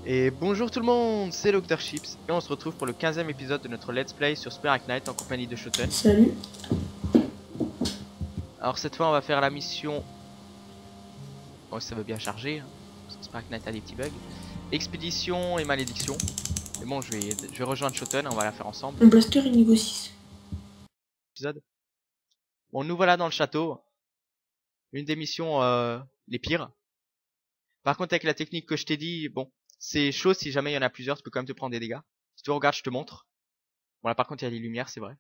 Et bonjour tout le monde, c'est Dr Chips et on se retrouve pour le 15e épisode de notre Let's Play sur Spare Knight en compagnie de Shoten. Salut. Alors cette fois on va faire la mission... Oh ça veut bien charger, hein, parce que Spare Knight a des petits bugs. Expédition et malédiction. Mais bon je vais rejoindre Shoten, on va la faire ensemble. Un blaster et niveau 6. Épisode. Bon nous voilà dans le château. Une des missions les pires. Par contre avec la technique que je t'ai dit, bon, c'est chaud si jamais il y en a plusieurs, tu peux quand même te prendre des dégâts. Si tu regardes je te montre. Bon là par contre il y a les lumières c'est vrai.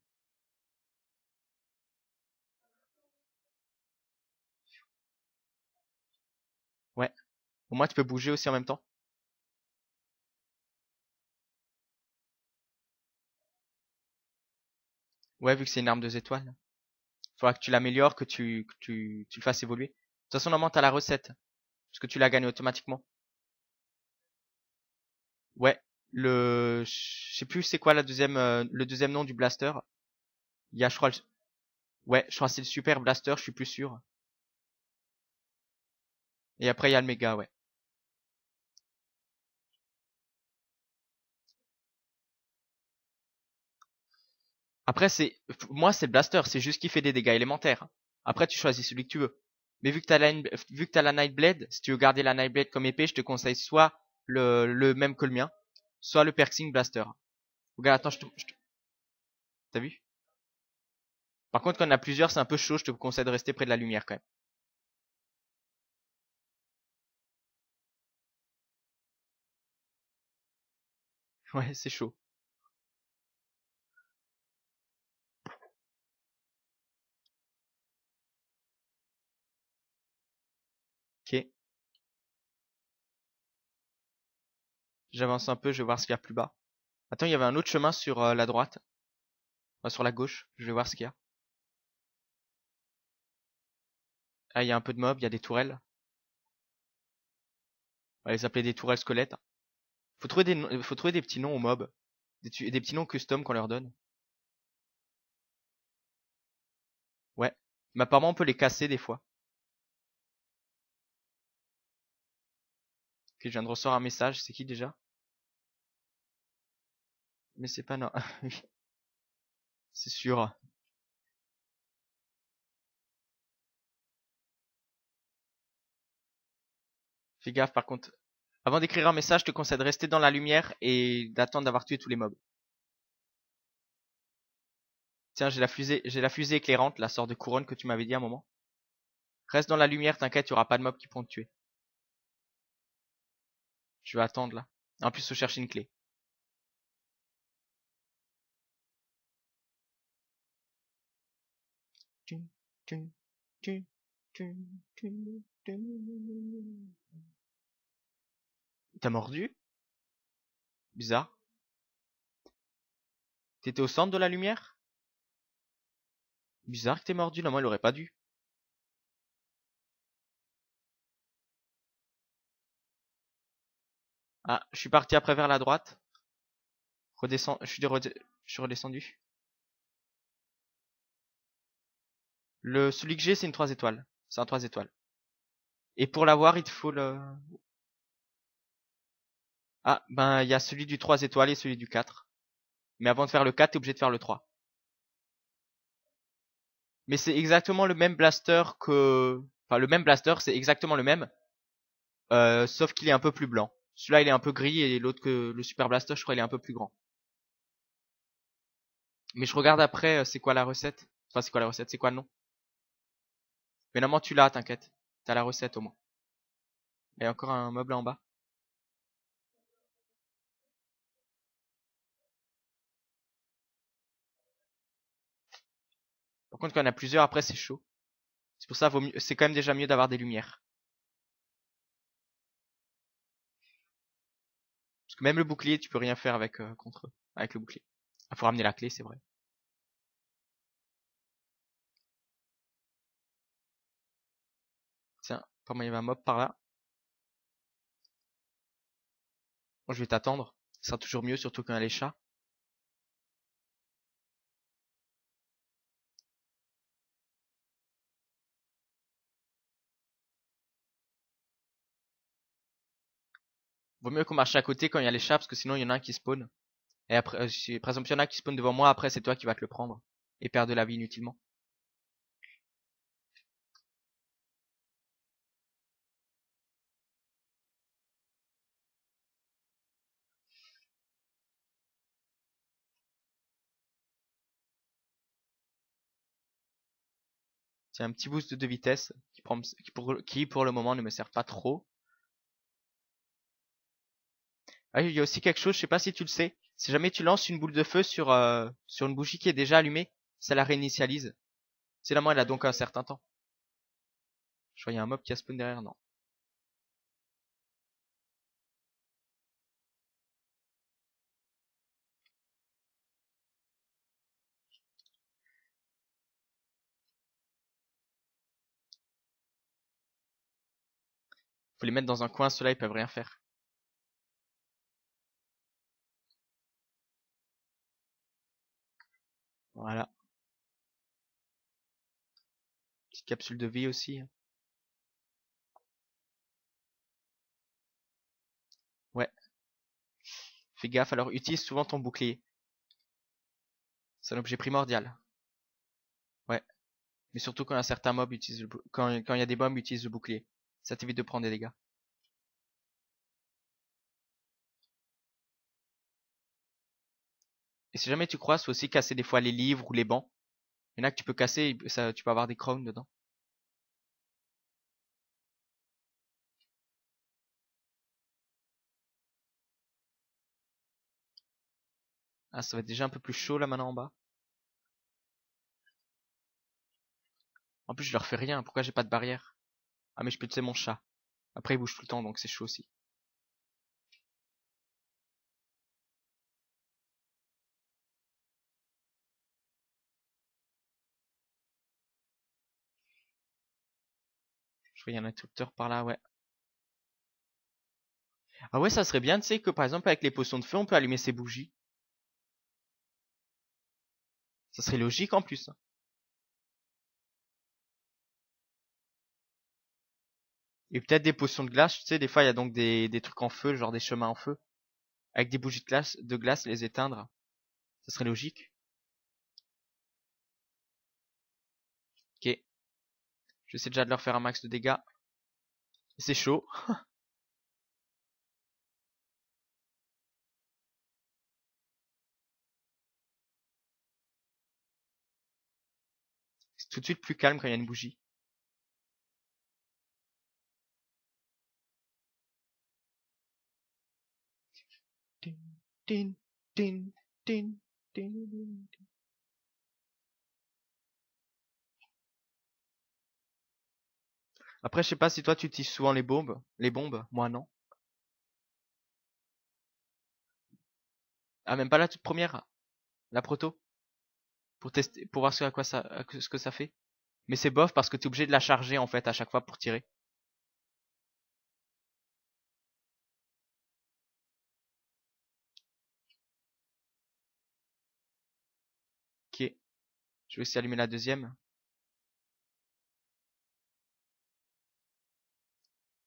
Ouais. Au moins tu peux bouger aussi en même temps. Ouais, vu que c'est une arme 2 étoiles. Faudra que tu l'améliores, que tu le fasses évoluer. De toute façon, normalement, t'as la recette. Parce que tu la gagnes automatiquement. Ouais. Je sais plus c'est quoi le deuxième nom du blaster. Il y a, je crois, ouais, je crois que c'est le super blaster, je suis plus sûr. Et après, il y a le méga, ouais. Après, moi, c'est le blaster, c'est juste qu'il fait des dégâts élémentaires. Après, tu choisis celui que tu veux. Mais vu que t'as la Nightblade, si tu veux garder la Nightblade comme épée, je te conseille soit le même que le mien, soit le Perxing Blaster. Regarde, attends, t'as vu? Par contre, quand on a plusieurs, c'est un peu chaud. Je te conseille de rester près de la lumière quand même. Ouais, c'est chaud. Ok. J'avance un peu, je vais voir ce qu'il y a plus bas. Attends, il y avait un autre chemin sur la droite. Enfin, sur la gauche. Je vais voir ce qu'il y a. Ah, il y a un peu de mobs, il y a des tourelles. On va les appeler des tourelles squelettes. Faut trouver des petits noms aux mobs. Des petits noms custom qu'on leur donne. Ouais. Mais apparemment, on peut les casser des fois. Ok, je viens de recevoir un message. C'est qui déjà? Mais c'est pas non. C'est sûr. Fais gaffe par contre. Avant d'écrire un message, je te conseille de rester dans la lumière et d'attendre d'avoir tué tous les mobs. Tiens, j'ai la fusée éclairante, la sorte de couronne que tu m'avais dit à un moment. Reste dans la lumière, t'inquiète, il y aura pas de mobs qui pourront te tuer. Je vais attendre là. En plus, faut chercher une clé. T'as mordu? Bizarre. T'étais au centre de la lumière? Bizarre que t'aies mordu, là, moi, il aurait pas dû. Ah, je suis parti après vers la droite. Redescends, je suis redescendu. Celui que j'ai, c'est une 3 étoiles. C'est un 3 étoiles. Et pour l'avoir, il te faut le... Ah, ben, il y a celui du 3 étoiles et celui du 4. Mais avant de faire le 4, t'es obligé de faire le 3. Mais c'est exactement le même blaster que... Enfin, le même blaster, c'est exactement le même. Sauf qu'il est un peu plus blanc. Celui-là, il est un peu gris et l'autre que le Super Blaster, je crois, il est un peu plus grand. Mais je regarde après, c'est quoi la recette. Enfin, c'est quoi la recette, c'est quoi le nom. Mais normalement, tu l'as, t'inquiète. T'as la recette au moins. Il y a encore un meuble en bas. Par contre, quand il y en a plusieurs, après, c'est chaud. C'est pour ça, c'est quand même déjà mieux d'avoir des lumières. Parce que même le bouclier, tu peux rien faire avec contre eux. Avec le bouclier. Il faut ramener la clé, c'est vrai. Tiens, apparemment, il y avait un mob par là. Bon, je vais t'attendre. Ce sera toujours mieux, surtout quand il y a les chats. Vaut mieux qu'on marche à côté quand il y a les chats, parce que sinon il y en a un qui spawn. Et après, par exemple, il y en a qui spawn devant moi, après c'est toi qui vas te le prendre. Et perdre de la vie inutilement. C'est un petit boost de vitesse qui pour le moment ne me sert pas trop. Ah, il y a aussi quelque chose, je sais pas si tu le sais. Si jamais tu lances une boule de feu sur une bougie qui est déjà allumée, ça la réinitialise. C'est la elle a donc un certain temps. Je vois, il y a un mob qui a spawn derrière, non. Faut les mettre dans un coin, ceux-là ils peuvent rien faire. Voilà. Petite capsule de vie aussi. Ouais. Fais gaffe, alors utilise souvent ton bouclier. C'est un objet primordial. Ouais. Mais surtout quand un certain mob utilise quand il y a des mobs utilise le bouclier. Ça t'évite de prendre des dégâts. Et si jamais tu croises, faut aussi casser des fois les livres ou les bancs. Il y en a que tu peux casser, ça, tu peux avoir des crowns dedans. Ah, ça va être déjà un peu plus chaud là maintenant en bas. En plus, je leur fais rien. Pourquoi j'ai pas de barrière? Ah, mais je peux tuer mon chat. Après, il bouge tout le temps, donc c'est chaud aussi. Je vois, il y a un interrupteur par là, ouais. Ah ouais, ça serait bien, tu sais, que par exemple, avec les potions de feu, on peut allumer ces bougies. Ça serait logique en plus. Et peut-être des potions de glace, tu sais, des fois, il y a donc des trucs en feu, genre des chemins en feu. Avec des bougies de glace, les éteindre. Ça serait logique. Ok. J'essaie déjà de leur faire un max de dégâts. C'est chaud. C'est tout de suite plus calme quand il y a une bougie. Tin, tin, tin, tin, tin, tin. Après, je sais pas si toi tu utilises souvent les bombes. Les bombes, moi non. Ah, même pas la toute première, la proto, pour tester, pour voir ce que ça fait. Mais c'est bof parce que t'es obligé de la charger en fait à chaque fois pour tirer. Ok, je vais aussi allumer la deuxième.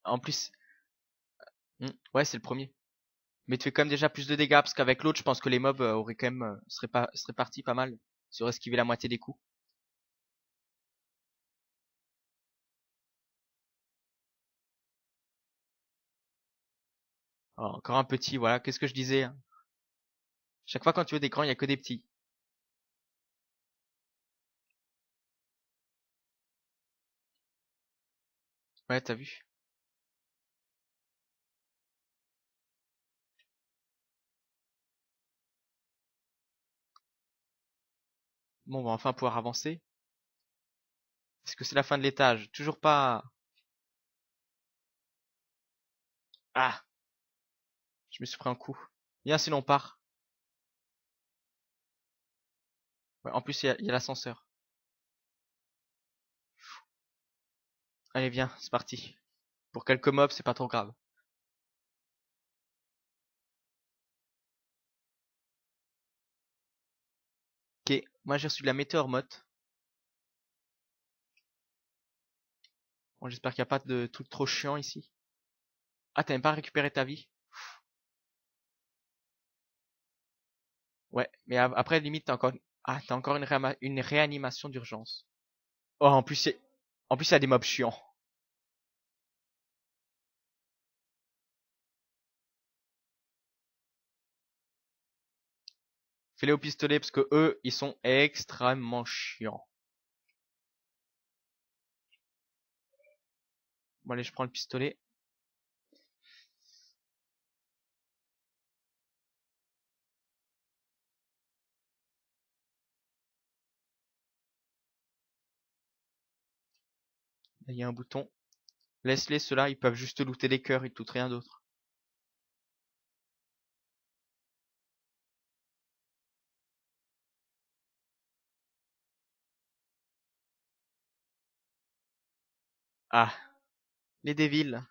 En plus, ouais, c'est le premier. Mais tu fais quand même déjà plus de dégâts parce qu'avec l'autre, je pense que les mobs auraient quand même seraient partis pas mal. Ils auraient esquivé la moitié des coups. Alors, encore un petit, voilà. Qu'est-ce que je disais, hein. Chaque fois quand tu veux des grands, il y a que des petits. Ouais, t'as vu. Bon, on va enfin pouvoir avancer. Est-ce que c'est la fin de l'étage? Toujours pas. Ah, je me suis pris un coup. Viens, sinon on part. Ouais, en plus, il y a l'ascenseur. Allez, viens, c'est parti. Pour quelques mobs, c'est pas trop grave. Ok, moi j'ai reçu de la météore motte. Bon, j'espère qu'il n'y a pas de truc trop chiant ici. Ah, t'as même pas récupéré ta vie? Ouais, mais après, limite, t'as encore une réanimation d'urgence. Oh, en plus, il y a des mobs chiants. Fais-les au pistolet parce que eux, ils sont extrêmement chiants. Bon, allez, je prends le pistolet. Là, il y a un bouton. Laisse-les, ceux-là, ils peuvent juste looter les cœurs, ils te lootent rien d'autre. Ah, les Devils.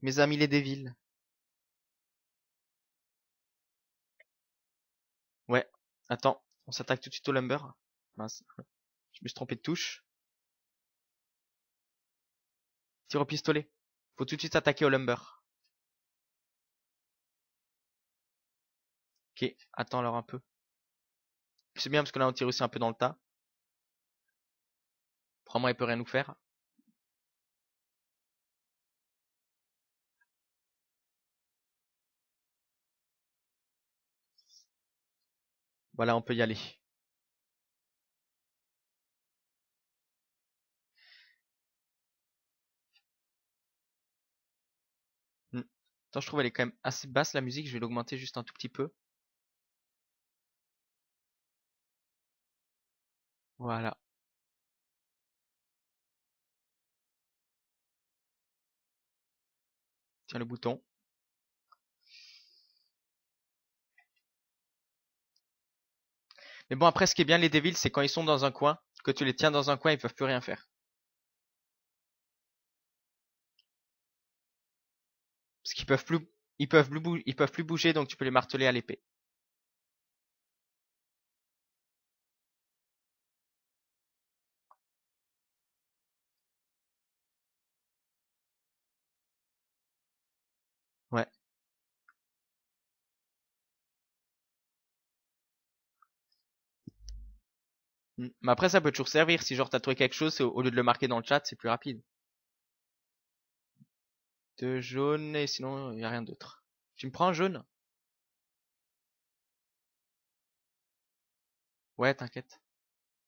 Mes amis les Devils. Ouais. Attends, on s'attaque tout de suite au Lumber. Mince, je me suis trompé de touche. Tire au pistolet. Faut tout de suite s'attaquer au Lumber. Ok, attends alors un peu. C'est bien parce que là on tire aussi un peu dans le tas. Prends-moi, il peut rien nous faire. Voilà, on peut y aller. Hmm. Attends, je trouve elle est quand même assez basse la musique, je vais l'augmenter juste un tout petit peu. Voilà. Tiens le bouton. Mais bon, après, ce qui est bien les Devils, c'est quand ils sont dans un coin, que tu les tiens dans un coin, ils peuvent plus rien faire. Parce qu'ils peuvent plus, ils peuvent plus bouger, donc tu peux les marteler à l'épée. Ouais. Mais après, ça peut toujours servir. Si genre t'as trouvé quelque chose, au lieu de le marquer dans le chat, c'est plus rapide. Deux jaunes et sinon, il y a rien d'autre. Tu me prends un jaune? Ouais, t'inquiète.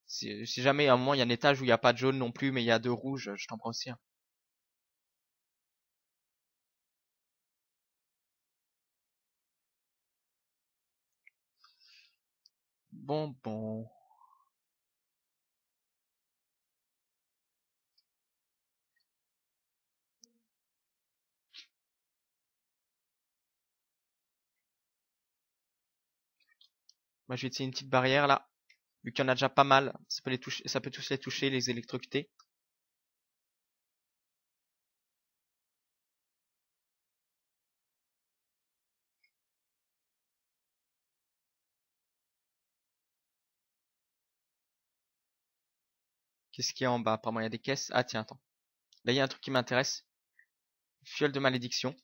Si jamais à un moment il y a un étage où il n'y a pas de jaune non plus, mais il y a deux rouges, je t'en prends aussi un. Bon, bon. Moi, je vais essayer une petite barrière là. Vu qu'il y en a déjà pas mal, ça peut les toucher, ça peut tous les toucher, les électrocuter. Qu'est-ce qu'il y a en bas? Apparemment, il y a des caisses. Ah, tiens, attends. Là, il y a un truc qui m'intéresse. Fiole de malédiction.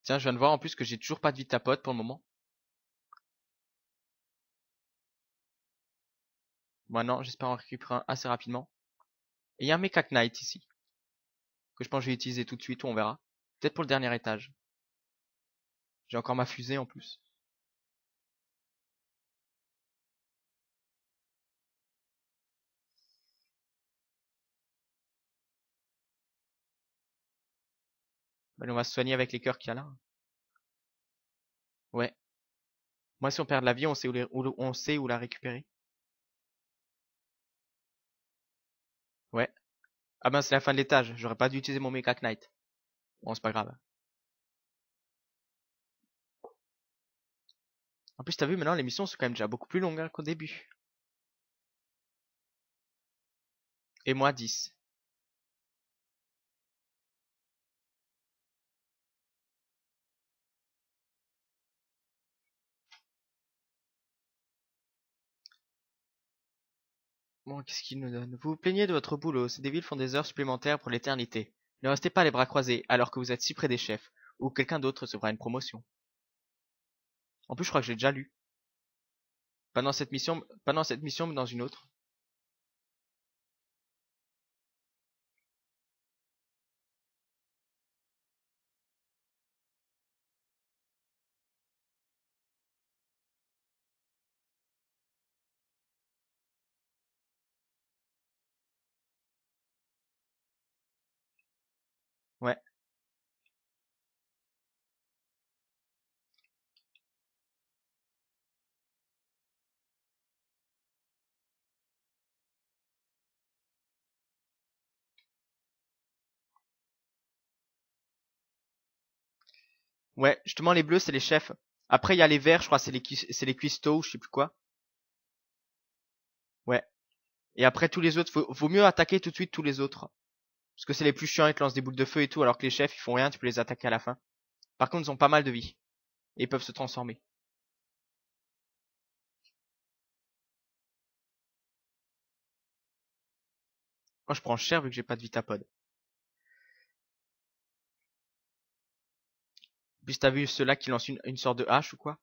Tiens, je viens de voir en plus que j'ai toujours pas de vie de tapote pour le moment. Bon, non, j'espère en récupérer un assez rapidement. Et il y a un Mecha Knight ici. Que je pense que je vais utiliser tout de suite ou on verra. Peut-être pour le dernier étage. J'ai encore ma fusée en plus. Bah, on va se soigner avec les cœurs qu'il y a là. Ouais. Moi, si on perd de la vie, on sait on sait où la récupérer. Ouais. Ah ben, c'est la fin de l'étage. J'aurais pas dû utiliser mon Mecha Knight. Bon, c'est pas grave. En plus, t'as vu, maintenant, les missions sont quand même déjà beaucoup plus longues hein, qu'au début. Et moi, 10. Bon, qu'est-ce qu'il nous donne? Vous vous plaignez de votre boulot. Ces débiles font des heures supplémentaires pour l'éternité. Ne restez pas les bras croisés alors que vous êtes si près des chefs. ou quelqu'un d'autre recevra une promotion. En plus, je crois que j'ai déjà lu. Pas dans cette mission, mais dans une autre. Ouais. Ouais, justement, les bleus, c'est les chefs. Après, il y a les verts, je crois, c'est les cuistots, ou je sais plus quoi. Ouais. Et après, tous les autres, vaut mieux attaquer tout de suite tous les autres. Parce que c'est les plus chiants, ils te lancent des boules de feu et tout, alors que les chefs, ils font rien, tu peux les attaquer à la fin. Par contre, ils ont pas mal de vie. Et ils peuvent se transformer. Moi, je prends cher vu que j'ai pas de Vitapod. Puis t'as vu ceux-là qui lancent une sorte de hache ou quoi?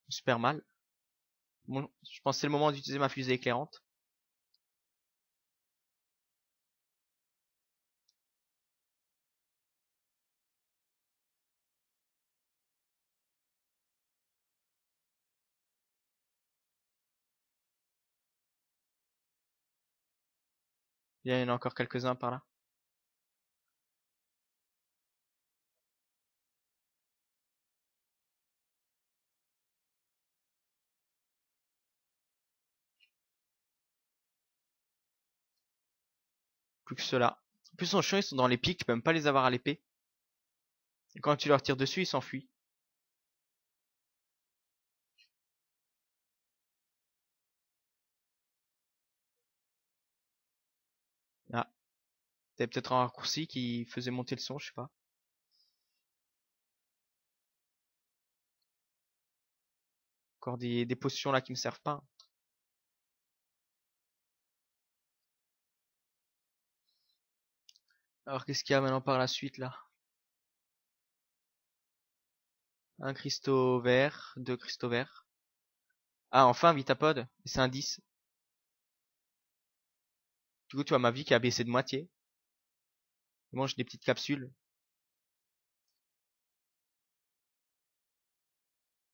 Super mal. Bon, je pense que c'est le moment d'utiliser ma fusée éclairante. Il y en a encore quelques-uns par là. Plus que ceux-là. En plus, ils sont chiants, ils sont dans les pics, tu peux même pas les avoir à l'épée. Et quand tu leur tires dessus, ils s'enfuient. Ah, t'avais peut-être un raccourci qui faisait monter le son, je sais pas. Encore des potions là qui me servent pas. Alors qu'est-ce qu'il y a maintenant par la suite là? Un cristaux vert, deux cristaux verts. Ah, enfin, Vitapod. C'est un 10. Du coup, tu vois ma vie qui a baissé de moitié. Je mange des petites capsules.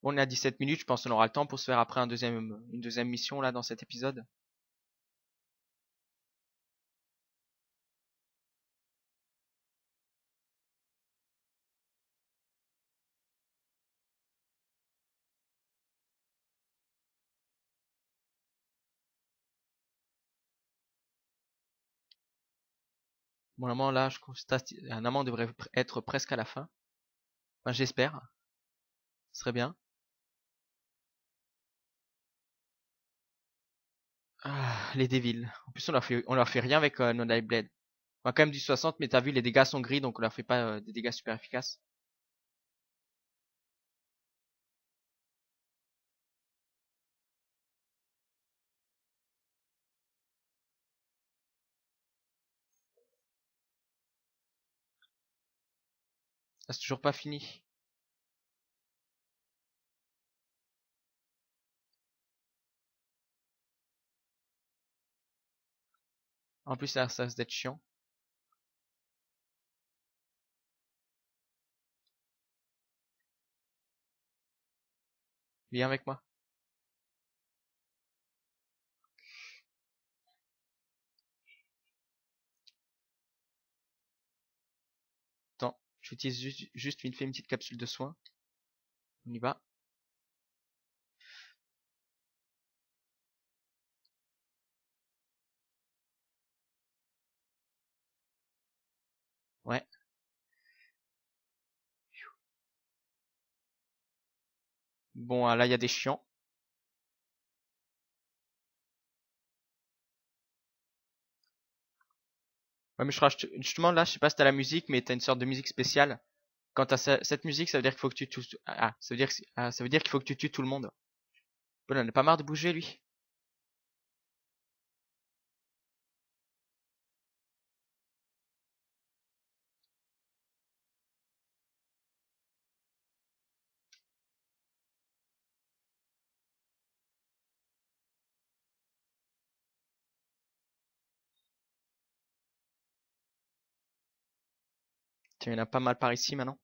On est à 17 minutes, je pense qu'on aura le temps pour se faire après une deuxième mission là dans cet épisode. Bon, normalement là, je constate un amant devrait être presque à la fin. Enfin, j'espère. Ce serait bien. Ah, les Devils. En plus, on leur fait rien avec No Light Blade. On a quand même du 60, mais t'as vu, les dégâts sont gris, donc on leur fait pas des dégâts super efficaces. Ah, c'est toujours pas fini. En plus, ça risque d'être chiant. Viens avec moi. Attends, j'utilise juste vite fait une petite capsule de soin. On y va. Ouais. Bon, là, il y a des chiants. Ouais, mais je crois, justement, là, je sais pas si t'as la musique, mais t'as une sorte de musique spéciale. Quand t'as cette musique, ça veut dire qu'il faut que tu tues, ça veut dire qu'il faut que tu tues tout le monde. Bon, on a pas marre de bouger, lui. Tiens, il y en a pas mal par ici maintenant.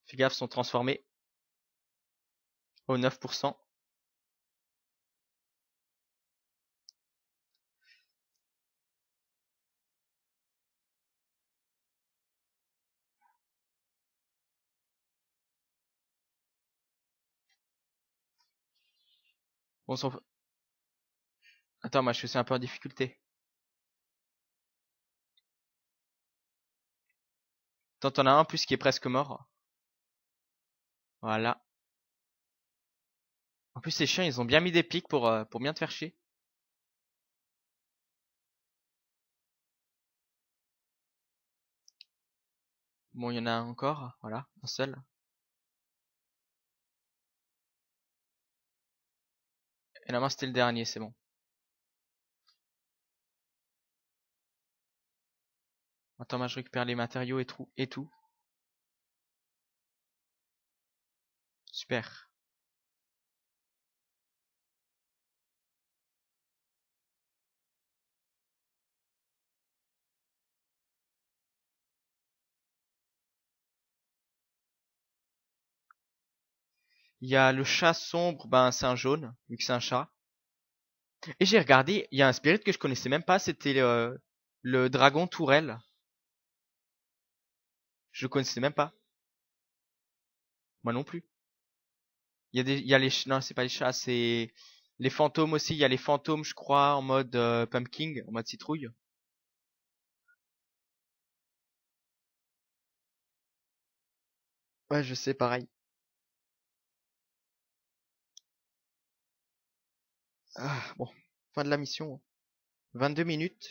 Fais gaffe, sont transformés au 9%. Bon, attends, moi je suis aussi un peu en difficulté. T'en as un en plus qui est presque mort. Voilà. En plus, ces chiens, ils ont bien mis des pics pour bien te faire chier. Bon, il y en a un encore. Voilà, un seul. Et là, c'était le dernier, c'est bon. Attends, moi je récupère les matériaux et tout. Super. Il y a le chat sombre, ben c'est un jaune, vu que c'est un chat. Et j'ai regardé, il y a un spirit que je connaissais même pas, c'était le dragon tourelle. Je le connaissais même pas. Moi non plus. Il y a non, c'est pas les chats, c'est les fantômes aussi. Il y a les fantômes, je crois, en mode pumpkin, en mode citrouille. Ouais, je sais, pareil. Ah, bon, fin de la mission. 22 minutes.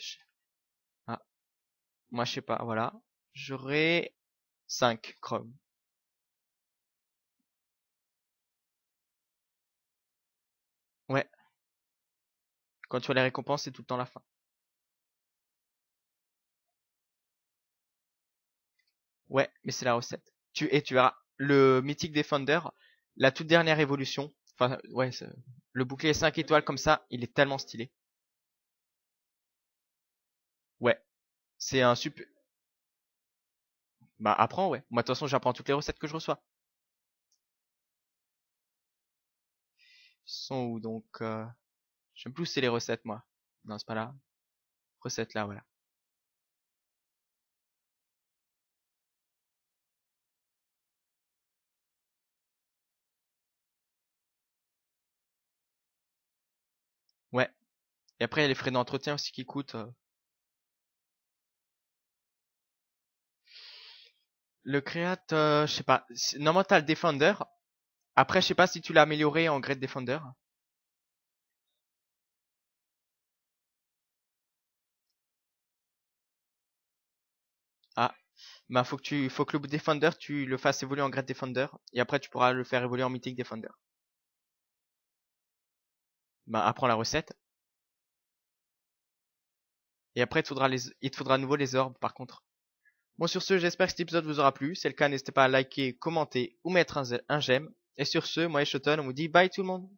Ah, moi je sais pas, voilà. J'aurai 5 Chrome. Ouais, quand tu as les récompenses, c'est tout le temps la fin. Ouais, mais c'est la recette. Et tu verras, le Mythic Defender, la toute dernière évolution, enfin, ouais, le bouclier 5 étoiles comme ça, il est tellement stylé. Ouais, c'est un super. Bah, apprends, ouais. Moi, de toute façon, j'apprends toutes les recettes que je reçois. Ils sont où donc je sais plus où c'est les recettes, moi. Non, c'est pas là. Recettes là, voilà. Ouais. Et après, il y a les frais d'entretien aussi qui coûtent. Le créate, je sais pas. Normalement, t'as le Defender. Après, je sais pas si tu l'as amélioré en Great Defender. Ah, bah faut que le Defender, tu le fasses évoluer en Great Defender. Et après, tu pourras le faire évoluer en Mythic Defender. Bah, apprends la recette. Et après, il te faudra à nouveau les orbes, par contre. Bon, sur ce, j'espère que cet épisode vous aura plu. Si c'est le cas, n'hésitez pas à liker, commenter ou mettre un j'aime. Et sur ce, moi et Shoton, on vous dit bye tout le monde.